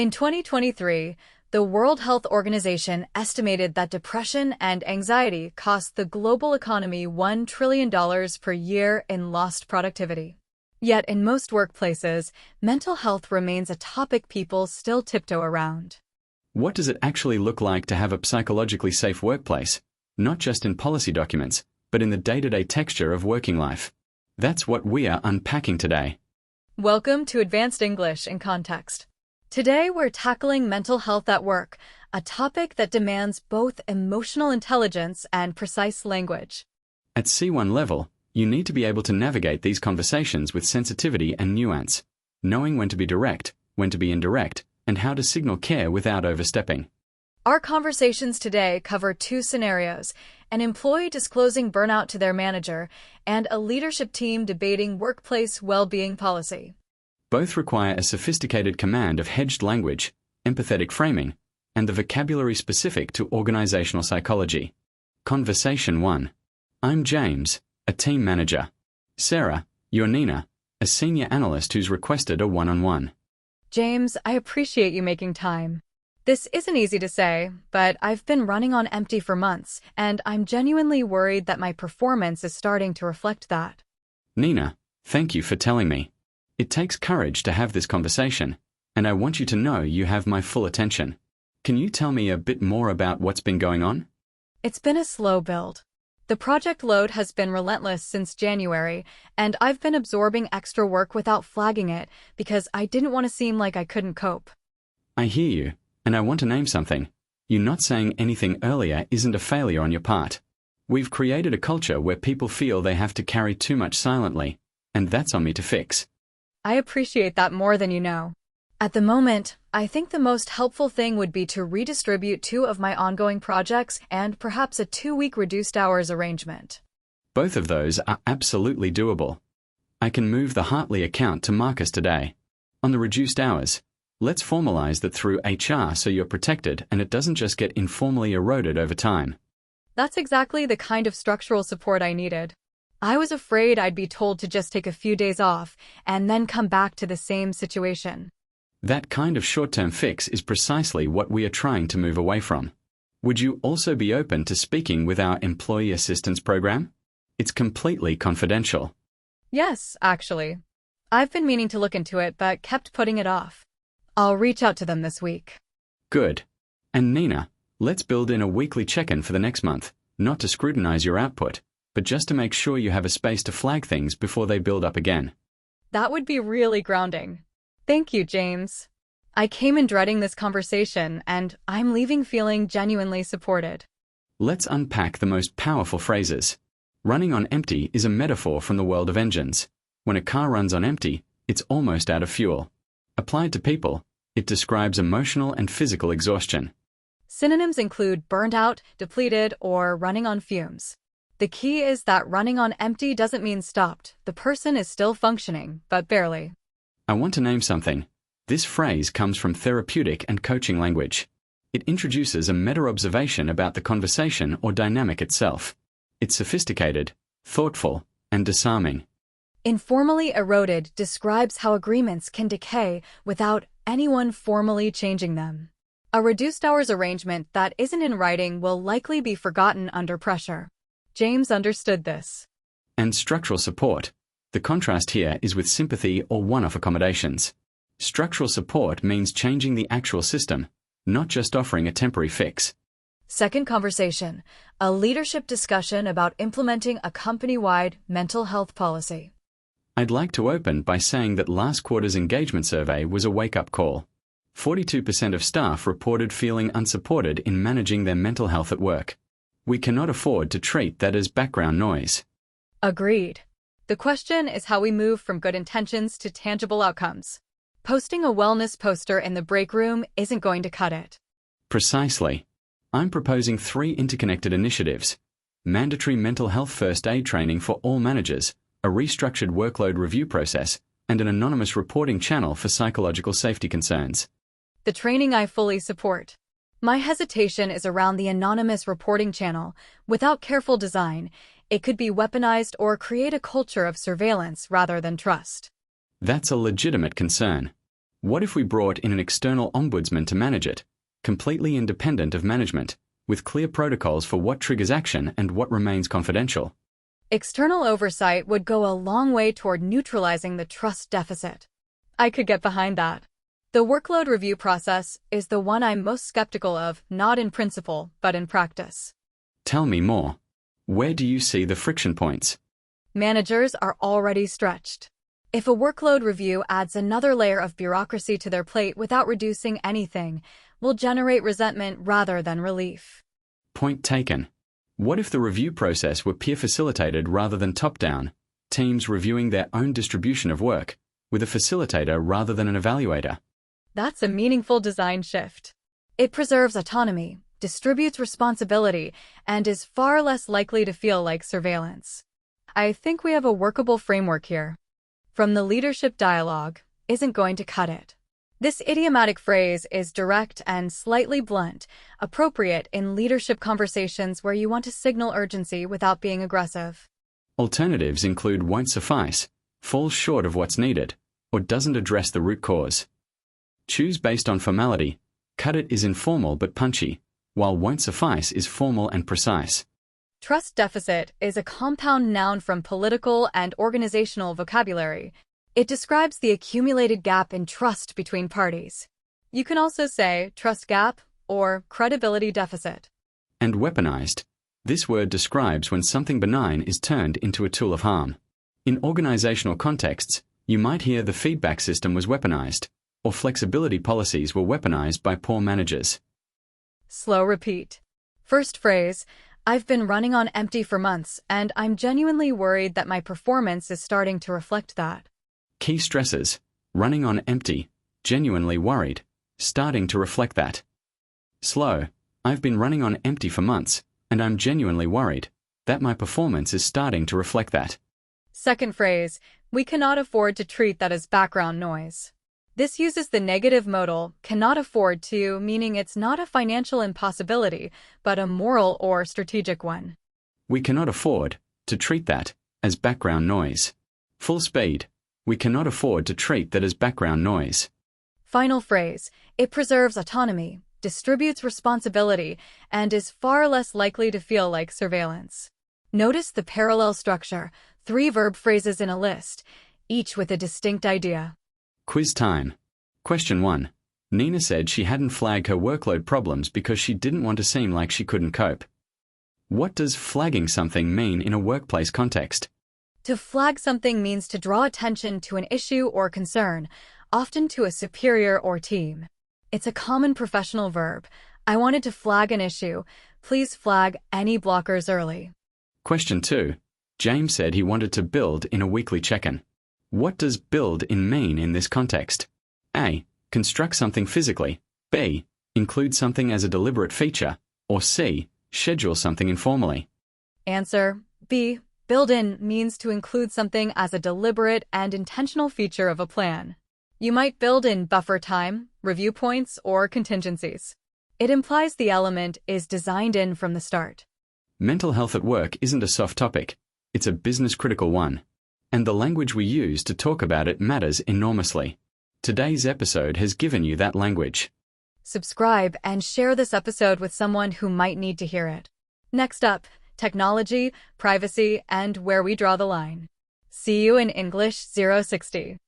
In 2023, the World Health Organization estimated that depression and anxiety cost the global economy $1 trillion per year in lost productivity. Yet in most workplaces, mental health remains a topic people still tiptoe around. What does it actually look like to have a psychologically safe workplace? Not just in policy documents, but in the day-to-day texture of working life. That's what we are unpacking today. Welcome to Advanced English in Context. Today we're tackling mental health at work, a topic that demands both emotional intelligence and precise language. At C1 level, you need to be able to navigate these conversations with sensitivity and nuance, knowing when to be direct, when to be indirect, and how to signal care without overstepping. Our conversations today cover two scenarios: an employee disclosing burnout to their manager and a leadership team debating workplace well-being policy. Both require a sophisticated command of hedged language, empathetic framing, and the vocabulary specific to organizational psychology. Conversation 1. I'm James, a team manager. Sarah, you're Nina, a senior analyst who's requested a one-on-one. James, I appreciate you making time. This isn't easy to say, but I've been running on empty for months, and I'm genuinely worried that my performance is starting to reflect that. Nina, thank you for telling me. It takes courage to have this conversation, and I want you to know you have my full attention. Can you tell me a bit more about what's been going on? It's been a slow build. The project load has been relentless since January, and I've been absorbing extra work without flagging it because I didn't want to seem like I couldn't cope. I hear you, and I want to name something. You not saying anything earlier isn't a failure on your part. We've created a culture where people feel they have to carry too much silently, and that's on me to fix. I appreciate that more than you know. At the moment, I think the most helpful thing would be to redistribute two of my ongoing projects and perhaps a 2-week reduced hours arrangement. Both of those are absolutely doable. I can move the Hartley account to Marcus today. On the reduced hours, let's formalize that through HR so you're protected and it doesn't just get informally eroded over time. That's exactly the kind of structural support I needed. I was afraid I'd be told to just take a few days off and then come back to the same situation. That kind of short-term fix is precisely what we are trying to move away from. Would you also be open to speaking with our employee assistance program? It's completely confidential. Yes, actually. I've been meaning to look into it but kept putting it off. I'll reach out to them this week. Good. And Nina, let's build in a weekly check-in for the next month, not to scrutinize your output, but just to make sure you have a space to flag things before they build up again. That would be really grounding. Thank you, James. I came in dreading this conversation, and I'm leaving feeling genuinely supported. Let's unpack the most powerful phrases. Running on empty is a metaphor from the world of engines. When a car runs on empty, it's almost out of fuel. Applied to people, it describes emotional and physical exhaustion. Synonyms include burned out, depleted, or running on fumes. The key is that running on empty doesn't mean stopped. The person is still functioning, but barely. I want to name something. This phrase comes from therapeutic and coaching language. It introduces a meta-observation about the conversation or dynamic itself. It's sophisticated, thoughtful, and disarming. Informally eroded describes how agreements can decay without anyone formally changing them. A reduced hours arrangement that isn't in writing will likely be forgotten under pressure. James understood this. And structural support. The contrast here is with sympathy or one-off accommodations. Structural support means changing the actual system, not just offering a temporary fix. Second conversation, a leadership discussion about implementing a company-wide mental health policy. I'd like to open by saying that last quarter's engagement survey was a wake-up call. 42% of staff reported feeling unsupported in managing their mental health at work. We cannot afford to treat that as background noise. Agreed. The question is how we move from good intentions to tangible outcomes. Posting a wellness poster in the break room isn't going to cut it. Precisely. I'm proposing 3 interconnected initiatives: mandatory mental health first aid training for all managers, a restructured workload review process, and an anonymous reporting channel for psychological safety concerns. The training I fully support. My hesitation is around the anonymous reporting channel. Without careful design, it could be weaponized or create a culture of surveillance rather than trust. That's a legitimate concern. What if we brought in an external ombudsman to manage it, completely independent of management, with clear protocols for what triggers action and what remains confidential? External oversight would go a long way toward neutralizing the trust deficit. I could get behind that. The workload review process is the one I'm most skeptical of, not in principle, but in practice. Tell me more. Where do you see the friction points? Managers are already stretched. If a workload review adds another layer of bureaucracy to their plate without reducing anything, will generate resentment rather than relief. Point taken. What if the review process were peer-facilitated rather than top-down, teams reviewing their own distribution of work, with a facilitator rather than an evaluator? That's a meaningful design shift. It preserves autonomy, distributes responsibility, and is far less likely to feel like surveillance. I think we have a workable framework here. From the leadership dialogue, isn't going to cut it. This idiomatic phrase is direct and slightly blunt, appropriate in leadership conversations where you want to signal urgency without being aggressive. Alternatives include won't suffice, falls short of what's needed, or doesn't address the root cause. Choose based on formality. Cut it is informal but punchy, while won't suffice is formal and precise. Trust deficit is a compound noun from political and organizational vocabulary. It describes the accumulated gap in trust between parties. You can also say trust gap or credibility deficit. And weaponized. This word describes when something benign is turned into a tool of harm. In organizational contexts, you might hear the feedback system was weaponized, or flexibility policies were weaponized by poor managers. Slow repeat. First phrase, I've been running on empty for months, and I'm genuinely worried that my performance is starting to reflect that. Key stresses, running on empty, genuinely worried, starting to reflect that. Slow, I've been running on empty for months, and I'm genuinely worried that my performance is starting to reflect that. Second phrase, we cannot afford to treat that as background noise. This uses the negative modal cannot afford to, meaning it's not a financial impossibility, but a moral or strategic one. We cannot afford to treat that as background noise. Full speed. We cannot afford to treat that as background noise. Final phrase, it preserves autonomy, distributes responsibility, and is far less likely to feel like surveillance. Notice the parallel structure, 3 verb phrases in a list, each with a distinct idea. Quiz time. Question 1. Nina said she hadn't flagged her workload problems because she didn't want to seem like she couldn't cope. What does flagging something mean in a workplace context? To flag something means to draw attention to an issue or concern, often to a superior or team. It's a common professional verb. I wanted to flag an issue. Please flag any blockers early. Question 2. James said he wanted to build in a weekly check-in. What does build in mean in this context? A. Construct something physically. B. Include something as a deliberate feature. Or C. Schedule something informally. Answer B. Build in means to include something as a deliberate and intentional feature of a plan. You might build in buffer time, review points, or contingencies. It implies the element is designed in from the start. Mental health at work isn't a soft topic. It's a business-critical one. And the language we use to talk about it matters enormously. Today's episode has given you that language. Subscribe and share this episode with someone who might need to hear it. Next up, technology, privacy, and where we draw the line. See you in English 060.